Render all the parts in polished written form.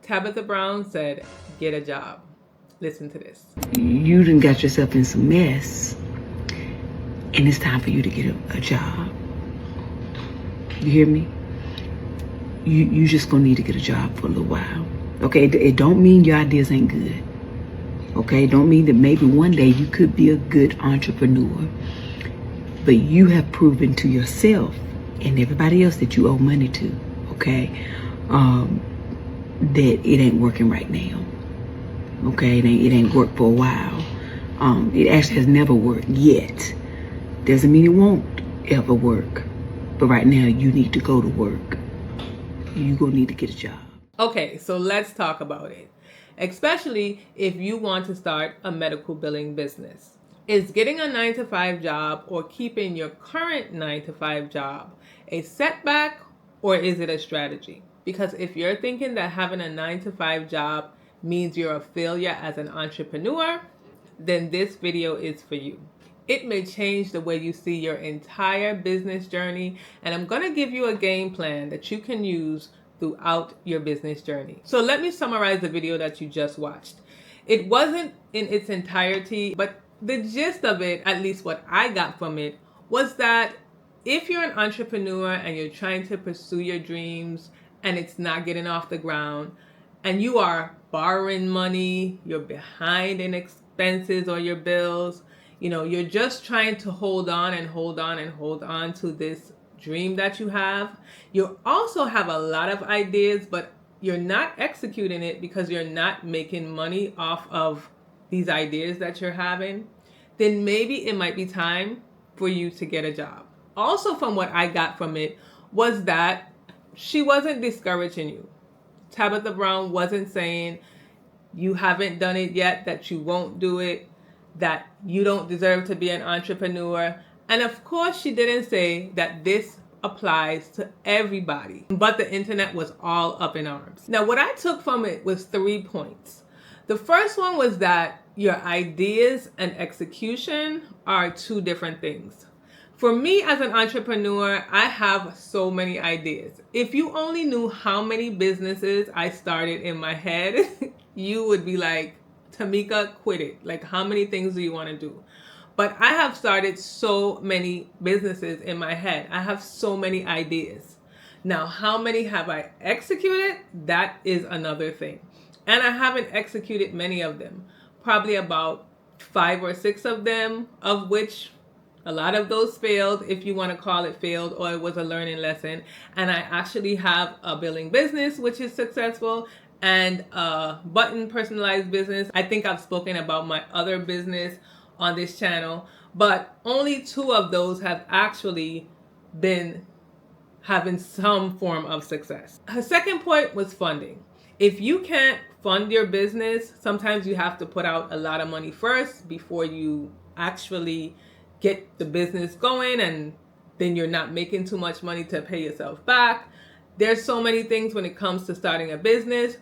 Tabitha Brown said, get a job. Listen to this. You done got yourself in some mess, and it's time for you to get a job. You hear me? You just gonna need to get a job for a little while. Okay, it don't mean your ideas ain't good. Okay, it don't mean that maybe one day you could be a good entrepreneur. But you have proven to yourself and everybody else that you owe money to, okay, that it ain't working right now. Okay, it ain't worked for a while. It actually has never worked yet. Doesn't mean it won't ever work. But right now, you need to go to work. You're gonna need to get a job. Okay, so let's talk about it. Especially if you want to start a medical billing business. Is getting a 9-to-5 job or keeping your current 9-to-5 job a setback, or is it a strategy? Because if you're thinking that having a 9-to-5 job means you're a failure as an entrepreneur, then this video is for you. It may change the way you see your entire business journey, and I'm going to give you a game plan that you can use throughout your business journey. So let me summarize the video that you just watched. It wasn't in its entirety, but the gist of it, at least what I got from it, was that if you're an entrepreneur and you're trying to pursue your dreams and it's not getting off the ground, and you are borrowing money, you're behind in expenses or your bills, you're just trying to hold on to this dream that you have. You also have a lot of ideas, but you're not executing it because you're not making money off of these ideas that you're having. Then maybe it might be time for you to get a job. Also, from what I got from it was that she wasn't discouraging you. Tabitha Brown wasn't saying you haven't done it yet, that you won't do it, that you don't deserve to be an entrepreneur. And of course, she didn't say that this applies to everybody, but the internet was all up in arms. Now, what I took from it was 3 points. The first one was that your ideas and execution are two different things. For me as an entrepreneur, I have so many ideas. If you only knew how many businesses I started in my head, you would be like, Tamika, quit it. Like, how many things do you want to do? But I have started so many businesses in my head. I have so many ideas. Now, how many have I executed? That is another thing. And I haven't executed many of them. Probably about 5 or 6 of them, of which a lot of those failed, if you want to call it failed, or it was a learning lesson. And I actually have a billing business, which is successful, and a button personalized business. I think I've spoken about my other business on this channel, but only 2 of those have actually been having some form of success. Her second point was funding. If you can't fund your business, sometimes you have to put out a lot of money first before you actually get the business going, and then you're not making too much money to pay yourself back. There's so many things when it comes to starting a business.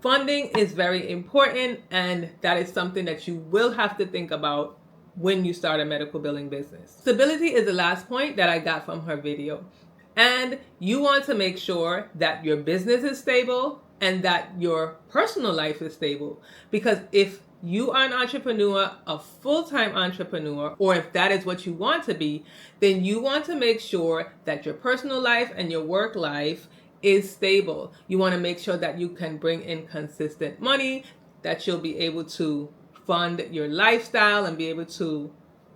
Funding is very important, and that is something that you will have to think about when you start a medical billing business. Stability is the last point that I got from her video. And you want to make sure that your business is stable and that your personal life is stable. Because if you are an entrepreneur, a full-time entrepreneur, or if that is what you want to be, then you want to make sure that your personal life and your work life is stable. You want to make sure that you can bring in consistent money, that you'll be able to fund your lifestyle and be able to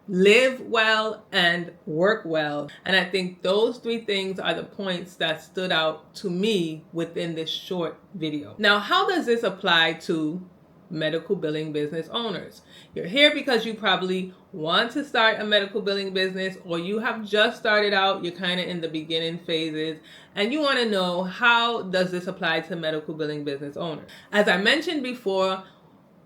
live well and work well. And I think those 3 things are the points that stood out to me within this short video. Now, how does this apply to medical billing business owners? You're here because you probably want to start a medical billing business, or you have just started out, you're kind of in the beginning phases, and you want to know, how does this apply to medical billing business owners? As I mentioned before,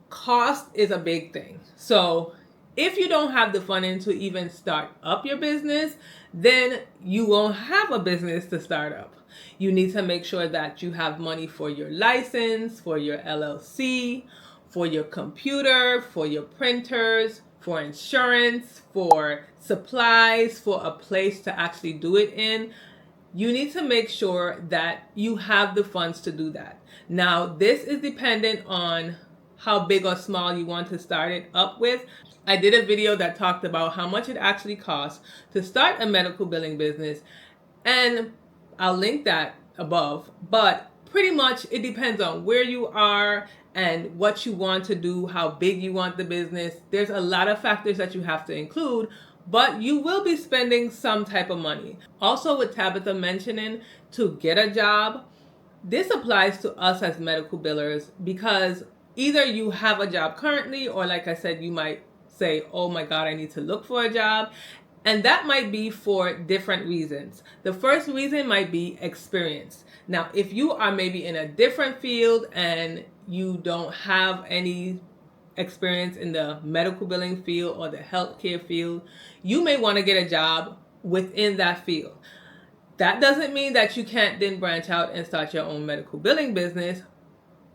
cost is a big thing. So if you don't have the funding to even start up your business, then you won't have a business to start up. You need to make sure that you have money for your license, for your LLC, for your computer, for your printers, for insurance, for supplies, for a place to actually do it in. you need to make sure that you have the funds to do that. Now, this is dependent on how big or small you want to start it up with. I did a video that talked about how much it actually costs to start a medical billing business, and I'll link that above. But pretty much it depends on where you are and what you want to do, how big you want the business. There's a lot of factors that you have to include, but you will be spending some type of money. Also, with Tabitha mentioning to get a job, this applies to us as medical billers because either you have a job currently, or like I said, you might say, oh my God, I need to look for a job. And that might be for different reasons. The first reason might be experience. Now, if you are maybe in a different field and you don't have any experience in the medical billing field or the healthcare field, you may want to get a job within that field. That doesn't mean that you can't then branch out and start your own medical billing business,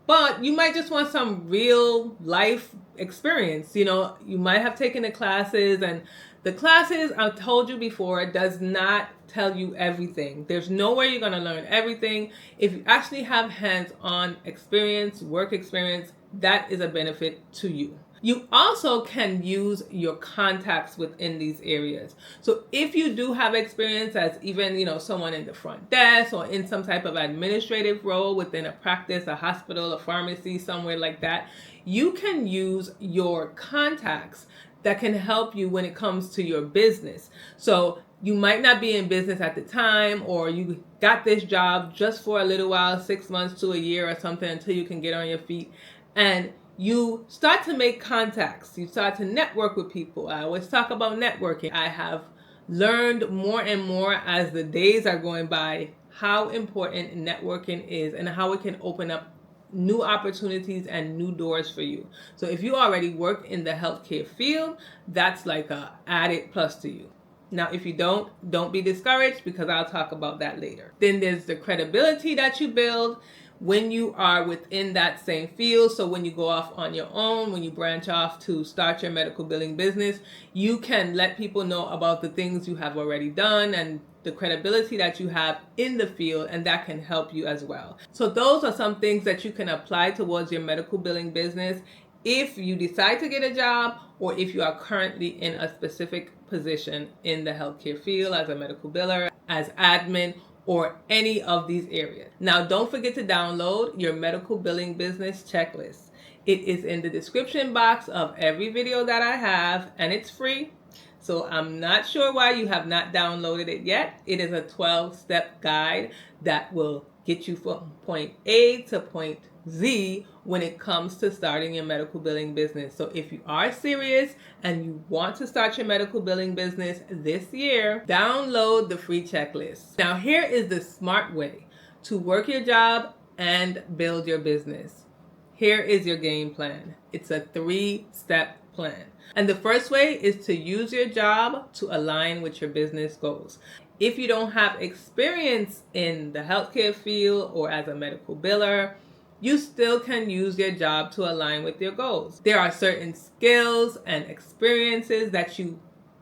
but you might just want some real life experience. You know, you might have taken the classes, and the classes, I've told you before, does not tell you everything. There's no way you're going to learn everything. If you actually have hands-on experience, work experience, that is a benefit to you. You also can use your contacts within these areas. So if you do have experience as even, someone in the front desk or in some type of administrative role within a practice, a hospital, a pharmacy, somewhere like that, you can use your contacts that can help you when it comes to your business. So you might not be in business at the time, or you got this job just for a little while, 6 months to a year or something, until you can get on your feet. And you start to make contacts. You start to network with people. I always talk about networking. I have learned more and more as the days are going by how important networking is and how it can open up new opportunities and new doors for you. So if you already work in the healthcare field, that's like a added plus to you. Now, if you don't be discouraged, because I'll talk about that later. Then there's the credibility that you build when you are within that same field. So when you go off on your own, when you branch off to start your medical billing business, you can let people know about the things you have already done and the credibility that you have in the field, and that can help you as well. So those are some things that you can apply towards your medical billing business if you decide to get a job, or if you are currently in a specific position in the healthcare field as a medical biller, as admin, or any of these areas. Now, don't forget to download your medical billing business checklist. It is in the description box of every video that I have, and it's free. So I'm not sure why you have not downloaded it yet. It is a 12-step guide that will get you from point A to point Z when it comes to starting your medical billing business. So if you are serious and you want to start your medical billing business this year, download the free checklist. Now, here is the smart way to work your job and build your business. Here is your game plan. It's a 3-step plan. And the first way is to use your job to align with your business goals. If you don't have experience in the healthcare field or as a medical biller, you still can use your job to align with your goals. There are certain skills and experiences that you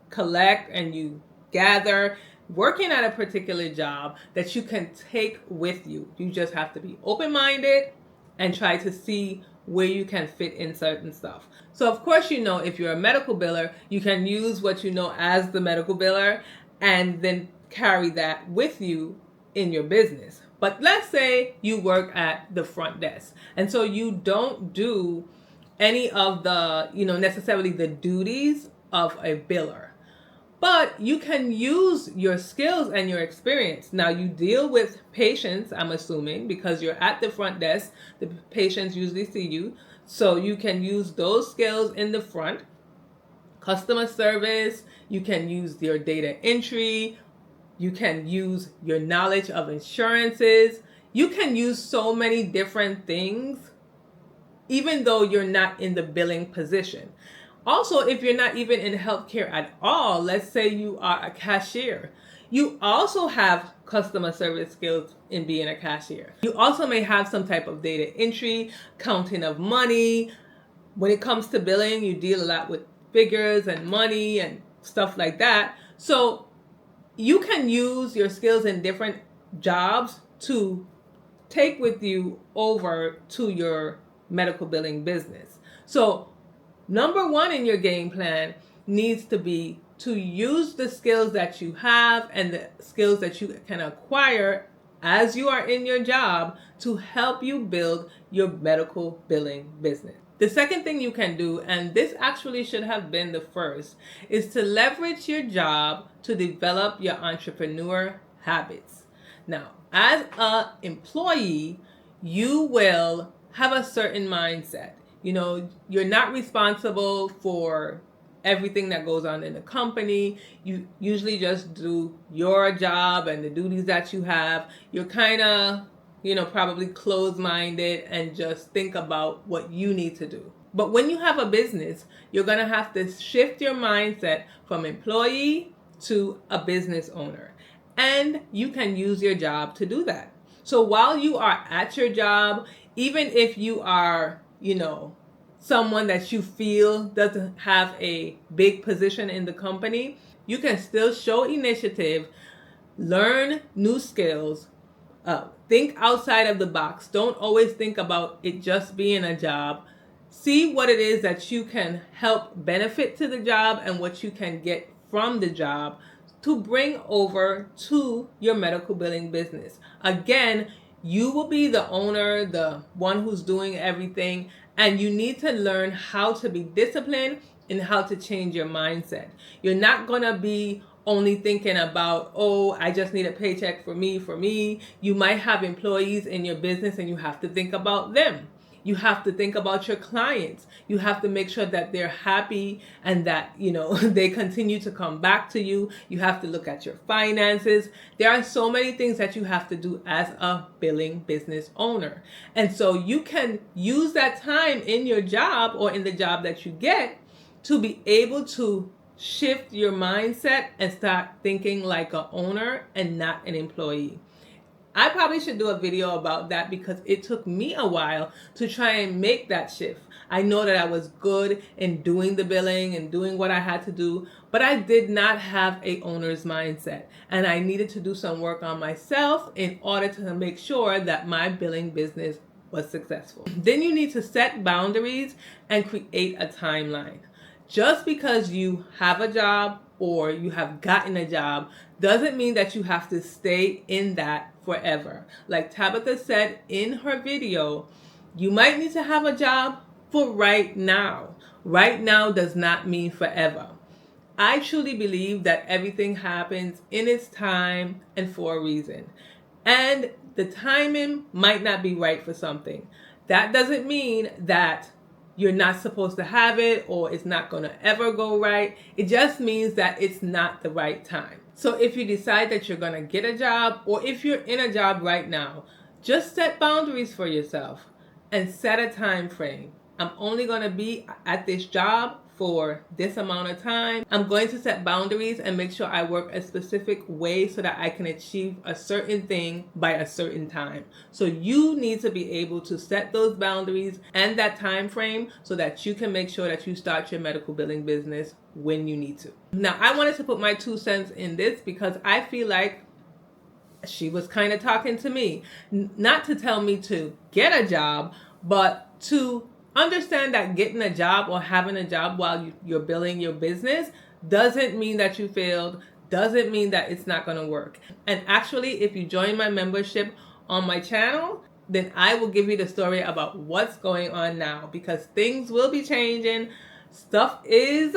collect and you gather working at a particular job that you can take with you. You just have to be open-minded and try to see where you can fit in certain stuff. So of course, if you're a medical biller, you can use what you know as the medical biller and then carry that with you in your business. But let's say you work at the front desk, and so you don't do any of the, necessarily the duties of a biller. But you can use your skills and your experience. Now, you deal with patients, I'm assuming, because you're at the front desk. The patients usually see you. So you can use those skills in the front. Customer service, you can use your data entry. You can use your knowledge of insurances. You can use so many different things, even though you're not in the billing position. Also, if you're not even in healthcare at all, let's say you are a cashier, you also have customer service skills in being a cashier. You also may have some type of data entry, counting of money. When it comes to billing, you deal a lot with figures and money and stuff like that. So you can use your skills in different jobs to take with you over to your medical billing business. So number one in your game plan needs to be to use the skills that you have and the skills that you can acquire as you are in your job to help you build your medical billing business. The second thing you can do, and this actually should have been the first, is to leverage your job to develop your entrepreneur habits. Now, as an employee, you will have a certain mindset. You know, you're not responsible for everything that goes on in the company. You usually just do your job and the duties that you have. You're kind of, probably closed-minded and just think about what you need to do. But when you have a business, you're going to have to shift your mindset from employee to a business owner. And you can use your job to do that. So while you are at your job, even if you are, someone that you feel doesn't have a big position in the company, you can still show initiative, learn new skills, think outside of the box. Don't always think about it just being a job. See what it is that you can help benefit to the job and what you can get from the job to bring over to your medical billing business. Again, you will be the owner, the one who's doing everything, and you need to learn how to be disciplined and how to change your mindset. You're not going to be only thinking about, oh, I just need a paycheck for me. You might have employees in your business and you have to think about them. You have to think about your clients. You have to make sure that they're happy and that, they continue to come back to you. You have to look at your finances. There are so many things that you have to do as a billing business owner. And so you can use that time in your job or in the job that you get to be able to shift your mindset and start thinking like an owner and not an employee. I probably should do a video about that because it took me a while to try and make that shift. I know that I was good in doing the billing and doing what I had to do, but I did not have a owner's mindset. And I needed to do some work on myself in order to make sure that my billing business was successful. Then you need to set boundaries and create a timeline. Just because you have a job or you have gotten a job doesn't mean that you have to stay in that forever. Like Tabitha said in her video, you might need to have a job for right now. Right now does not mean forever. I truly believe that everything happens in its time and for a reason. And the timing might not be right for something. That doesn't mean that you're not supposed to have it or it's not going to ever go right. It just means that it's not the right time. So if you decide that you're going to get a job or if you're in a job right now, just set boundaries for yourself and set a time frame. I'm only going to be at this job for this amount of time. I'm going to set boundaries and make sure I work a specific way so that I can achieve a certain thing by a certain time. So you need to be able to set those boundaries and that time frame so that you can make sure that you start your medical billing business when you need to. Now, I wanted to put my 2 cents in this because I feel like she was kind of talking to me, not to tell me to get a job, but to understand that getting a job or having a job while you're billing your business doesn't mean that you failed, doesn't mean that it's not going to work. And actually, if you join my membership on my channel, then I will give you the story about what's going on now because things will be changing. Stuff is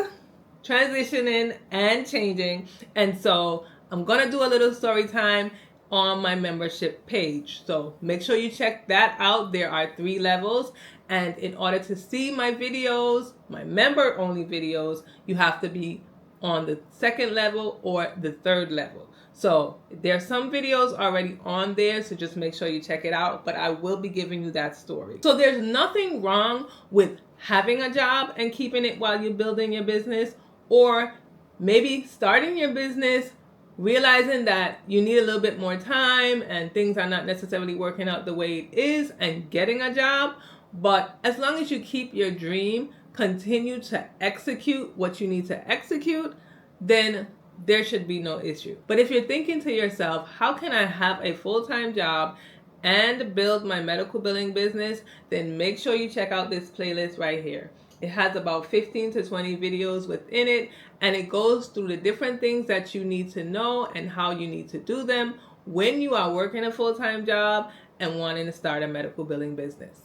transitioning and changing. And so I'm going to do a little story time on my membership page. So make sure you check that out. There are 3 levels. And in order to see my videos, my member only videos, you have to be on the 2nd level or the 3rd level. So there's some videos already on there, so just make sure you check it out. But I will be giving you that story. So there's nothing wrong with having a job and keeping it while you're building your business, or maybe starting your business, realizing that you need a little bit more time and things are not necessarily working out the way it is and getting a job. But as long as you keep your dream, continue to execute what you need to execute, then there should be no issue. But if you're thinking to yourself, how can I have a full-time job and build my medical billing business, then make sure you check out this playlist right here. It has about 15 to 20 videos within it, and it goes through the different things that you need to know and how you need to do them when you are working a full-time job and wanting to start a medical billing business.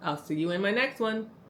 I'll see you in my next one.